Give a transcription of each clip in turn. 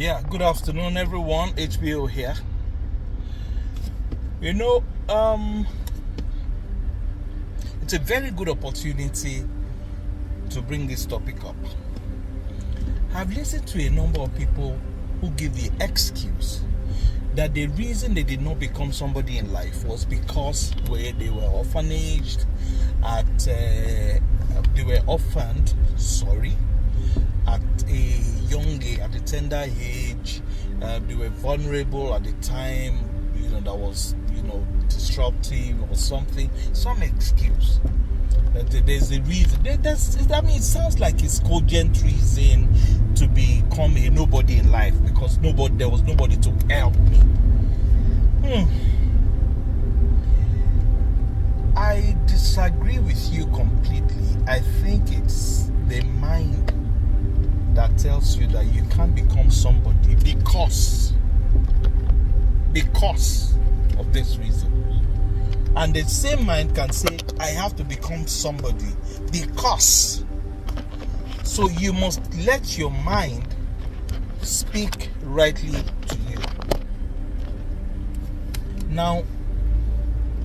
Yeah, good afternoon, everyone. HBO here. You know, it's a very good opportunity to bring this topic up. I've listened to a number of people who give the excuse that the reason they did not become somebody in life was because they were orphanaged they were orphaned, at a young age, at a tender age. They were vulnerable at the time, that was, disruptive or something, some excuse. There's a reason. It sounds like it's cogent reason to become a nobody in life because there was nobody to help me. I disagree with you completely. I think it's the mind that tells you that you can't become somebody because of this reason. And the same mind can say, I have to become somebody because. So you must let your mind speak rightly to you. Now,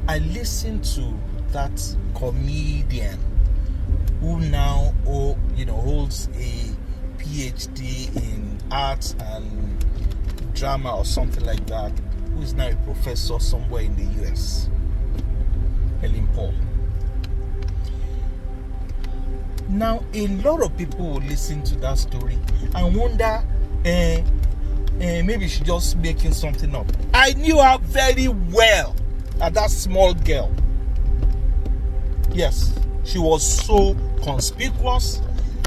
I listened to that comedian who now holds a PhD in arts and drama or something like that, who is now a professor somewhere in the US. Ellen Paul. Now, a lot of people will listen to that story and wonder, maybe she's just making something up. I knew her very well as that small girl. Yes, she was so conspicuous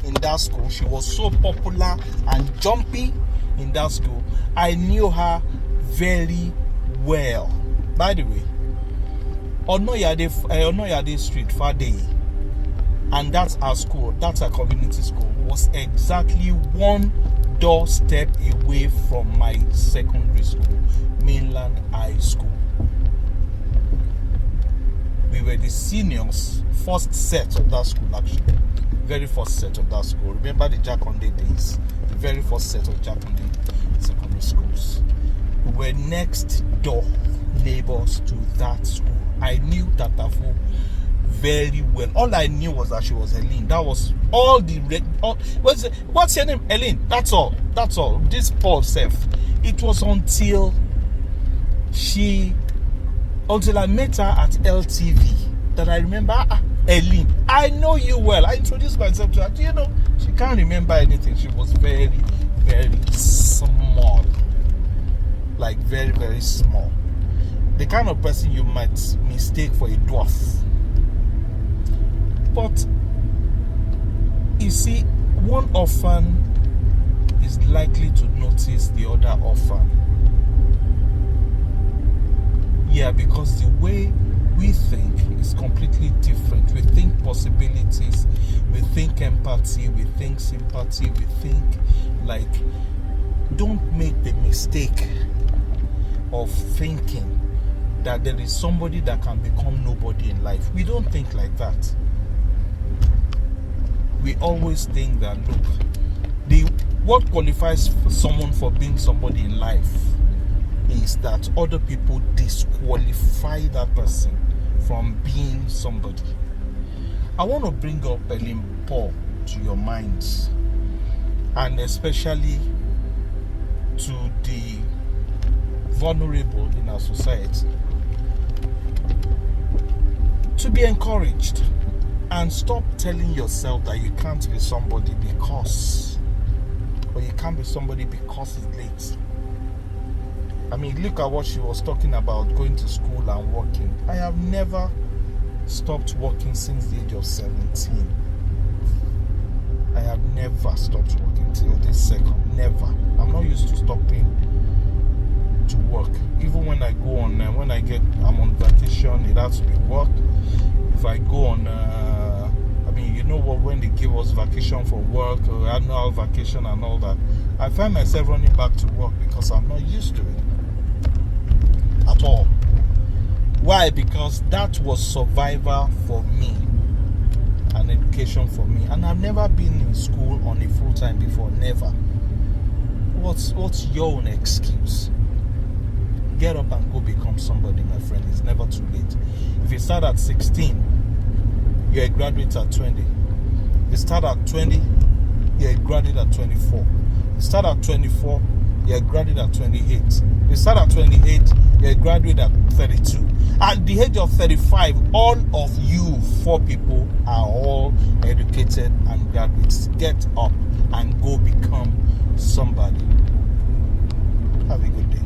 in that school. She was so popular and jumpy in that school. I knew her very well. By the way, Onoyade Street, Fadeyi, and that's our school, that's our community school, was exactly one doorstep away from my secondary school, Mainland High School. We were the seniors, first set of that school actually. Very first set of that school. Remember the Jakande days? The very first set of Jakande secondary schools. We were next door neighbors to that school. I knew Tatafo very well. All I knew was that she was Helen. That was all what's your name? Helen. That's all. This Paul self. It was until I met her at LTV that I remember, Helen, I know you well. I introduced myself to her. She can't remember anything. She was very, very small. Like very, very small. The kind of person you might mistake for a dwarf. But you see, one orphan is likely to notice the other orphan. Yeah, because the way we think is completely different. We think possibilities, we think empathy, we think sympathy, we think don't make the mistake of thinking that there is somebody that can become nobody in life. We don't think like that. We always think that, what qualifies someone for being somebody in life is that other people disqualify that person from being somebody. I want to bring up Ellen Paul to your minds, and especially to the vulnerable in our society, to be encouraged and stop telling yourself that you can't be somebody or you can't be somebody because it's late. I mean, look at what she was talking about, going to school and working. I have never stopped working since the age of 17. I have never stopped working till this second. Never. I'm not used to stopping to work. Even when I go on, I'm on vacation, it has to be work. If I go on, when they give us vacation for work or annual vacation and all that, I find myself running back to work because I'm not used to it at all. Why? Because that was survival for me, an education for me. And I've never been in school on a full time before, never. It What's your own excuse? Get up and go become somebody, my friend. It's never too late. If you start at 16, you're a graduate at 20. If you start at 20, you're a graduate at 24. If you start at 24, you're a graduate at 28. If you start at 28, you're a graduate at 32. At the age of 35, all of you 4 people are all educated and graduates. Get up and go become somebody. Have a good day.